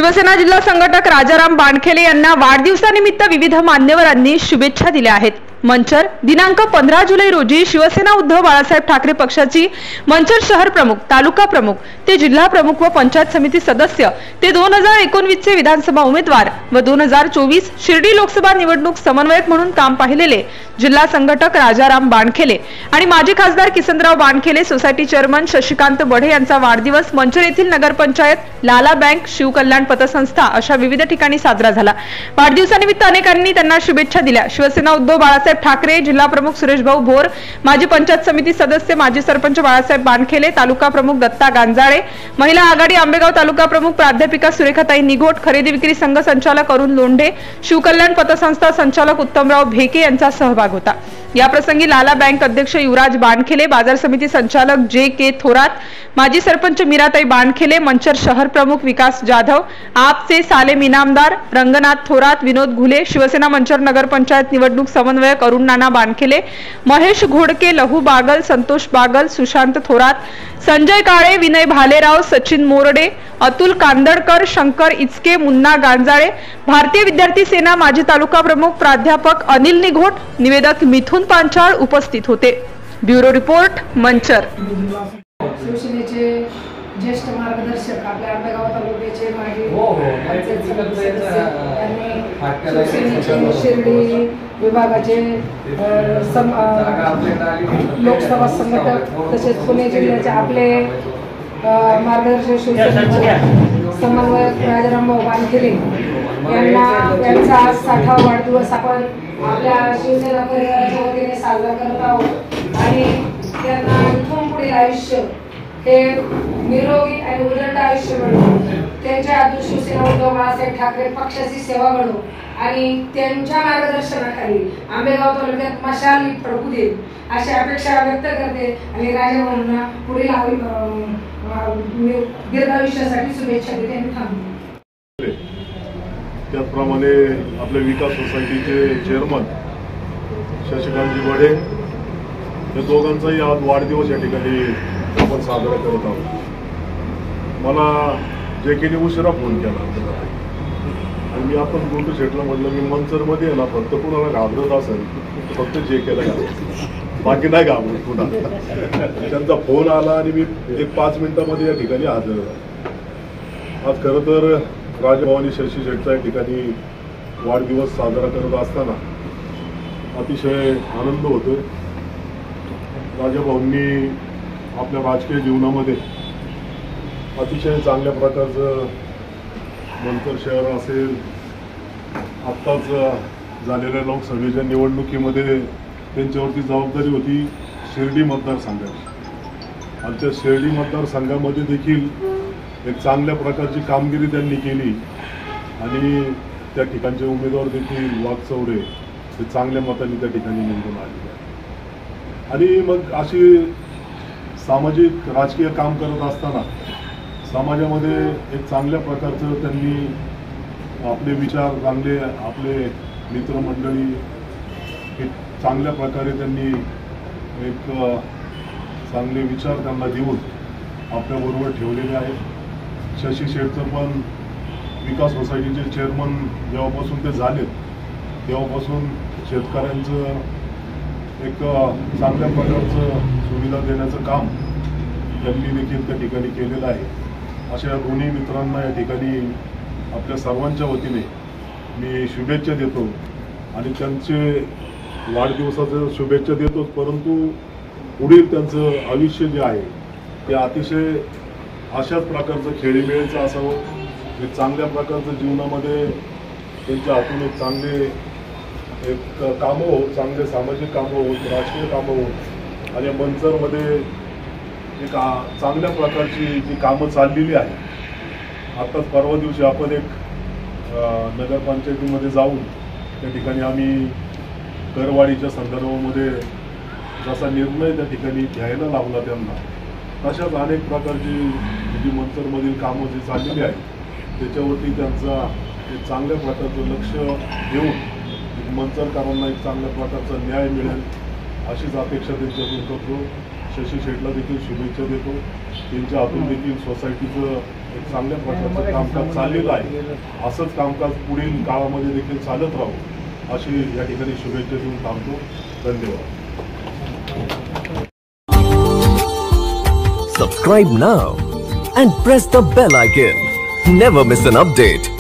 शिवसेना जिल्हा संघटक राजाराम बाणखेले यांना वाढदिवसानिमित्त विविध मान्यवरांनी शुभेच्छा दिल्या आहेत। मंचर दिनांक 15 जुलै रोजी शिवसेना उद्धव बाळासाहेब ठाकरे पक्षाची मंचर शहर प्रमुख, तालुका प्रमुख ते जिल्हा प्रमुख व पंचायत समिती सदस्य ते 2019 चे विधानसभा उमेदवार व 2024 शिर्डी लोकसभा निवडणूक समन्वयक म्हणून काम पाहिलेले जिल्हा संघटक राजाराम बाणखेले आणि माजी खासदार किसनराव बाणखेले, सोसायटी चेअरमन शशिकांत बढे यांचा वाढदिवस मंचर येथील नगरपंचायत, लाला बँक, शिवकल्याण पतसंस्था अशा विविध ठिकाणी साजरा झाला। वाढदिवसानिमित्त अनेकांनी त्यांना शुभेच्छा दिल्या। शिवसेना उद्धव बाळासाहेब ठाकरे, जिल्हा प्रमुख सुरेश भाऊ भोर, माजी पंचायत समिती सदस्य माजी सरपंच बाळासाहेब बाणखेले, तालुका प्रमुख दत्ता गांजाळे, महिला आघाडी आंबेगाव तालुका प्रमुख प्राध्यापिका सुरेखाताई निघोट, खरेदी विक्री संघ संचालक अरुण लोंढे, शिवकल्याण पतसंस्था संचालक उत्तमराव भेके यांचा सहभाग होता। या प्रसंगी लाला बँक अध्यक्ष युवराज बाणखेले, बाजार समिती संचालक जे.के. थोरात, माजी सरपंच मीराताई बाणखेले, मंचर शहर प्रमुख विकास जाधव, आपचे सालेम इनामदार रंगनाथ थोरात, विनोद घुले, शिवसेना मंचर नगरपंचायत निवडणूक समन्वयक अरुण नाना बाणखेले, महेश घोडके, लहू बागल, संतोष बागल, सुशांत थोरात, संजय काळे, विनय भालेराव, सचिन मोरडे, अतुल कांदळकर, शंकर इचके, मुन्ना गांजाळे, भारतीय विद्यार्थी सेना माजी तालुका प्रमुख प्राध्यापक अनिल निघोट, निवेदक मिथुन पांचाळ उपस्थित होते। Bureau report Manchar. शिवसेनेचे ज्येष्ठ मार्गदर्शक आपल्या आंबेगाव तालुक्याचे माजी पंचायत सदस्य आणि शिवसेनेचे शिर्डी विभागाचे लोकसभा संघटक तसेच पुणे जिल्ह्याचे आपले मार्गदर्शक शिवसेनेचे समन्वयक राजाराम बाणखेले यांचा 60वा वाढदिवस आपण आपल्या शिवसेना परिवाराच्या वतीने साजरा करत आहोत आणि त्यांना इथून पुढील आयुष्य हे निरोगी आणि उदंड आयुष्य घडो, त्यांच्या हातून शिवसेना उद्धव बाळासाहेब ठाकरे पक्षाची सेवा घडो आणि त्यांच्या मार्गदर्शनाखाली आंबेगाव तालुक्यात मशाल फडकू देईल अशी अपेक्षा व्यक्त करते आणि राजाभाऊंना पुढील दीर्घायुष्यासाठी शुभेच्छा देते आणि थांबते। त्याचप्रमाणे आपल्या विकास सोसायटीचे चेअरमन शशिकांतजी बढे या दोघांचाही आज वाढदिवस या ठिकाणी आपण साजरा करत आहोत। मला जे.के.ने उशिरा फोन केला आणि मी आपण गोटू शेटला म्हटलं मी मंचरमध्ये आहे ना, फक्त कुणाला घाबरत असेल फक्त जे.केला घाबरत, बाकी नाही घाबरत कुणा। त्यांचा फोन आला आणि मी 5 मिनिटामध्ये या ठिकाणी हजर झालो। आज खरं तर राजाभाऊ आणि शशी शेटचा या ठिकाणी वाढदिवस साजरा करत असताना अतिशय आनंद होतोय। राजाभाऊंनी आपल्या राजकीय जीवनामध्ये अतिशय चांगल्या प्रकारचं मंचर शहर असेल, आत्ताच झालेल्या लोकसभेच्या निवडणुकीमध्ये त्यांच्यावरती जबाबदारी होती शिर्डी मतदारसंघाची आणि त्या शिर्डी मतदारसंघामध्ये देखील एक चांगल्या प्रकारची कामगिरी त्यांनी केली आणि त्या ठिकाणचे उमेदवार देखील वाघचौरे हे चांगल्या मतांनी त्या ठिकाणी निवडून आलेले आहेत। आणि मग अशी सामाजिक राजकीय काम करत असताना समाजामध्ये एक चांगल्या प्रकारचं त्यांनी आपले विचार चांगले, आपले मित्रमंडळी हे चांगल्या प्रकारे त्यांनी एक चांगले विचार त्यांना देऊन आपल्याबरोबर ठेवलेले आहेत। शशी शेठचं पण विकास सोसायटीचे चेअरमन जेव्हापासून ते झालेत तेव्हापासून शेतकऱ्यांचं एक चांगल्या प्रकारचं सुविधा देण्याचं काम त्यांनी देखील त्या ठिकाणी केलेलं आहे। अशा दोन्ही मित्रांना या ठिकाणी आपल्या सर्वांच्या वतीने मी शुभेच्छा देतो आणि त्यांचे वाढदिवसाचं शुभेच्छा देतोच, परंतु पुढील त्यांचं आयुष्य जे आहे ते अतिशय अशाच प्रकारचं खेळीमेळीचं असावं। एक चांगल्या प्रकारचं जीवनामध्ये त्यांच्या हातून एक चांगले एक कामं होत, चांगले सामाजिक कामं होत, राजकीय कामं होत आणि मंचरमध्ये एक चांगल्या प्रकारची जी कामं चाललेली आहे। आत्ताच परवा दिवशी आपण एक नगरपंचायतीमध्ये जाऊन त्या ठिकाणी आम्ही करवाढीच्या संदर्भामध्ये जसा निर्णय त्या ठिकाणी घ्यायला लावला त्यांना, तशाच अनेक प्रकारची जी मंचरमधील कामं जी चाललेली आहेत त्याच्यावरती त्यांचा एक चांगल्या प्रकारचं लक्ष देऊन मंचरकरांना एक चांगल्या प्रकारचा न्याय मिळेल अशीच अपेक्षा त्यांच्याकडून करतो। शशी शेठला देखील शुभेच्छा देतो, त्यांच्या हातून देखील सोसायटीचं एक चांगल्या प्रकारचं कामकाज चाललेलं आहे. असंच कामकाज पुढील काळामध्ये देखील चालत राहू अशी या ठिकाणी शुभेच्छा देऊन थांबतो. धन्यवाद. Subscribe now and press the bell icon. Never miss an update.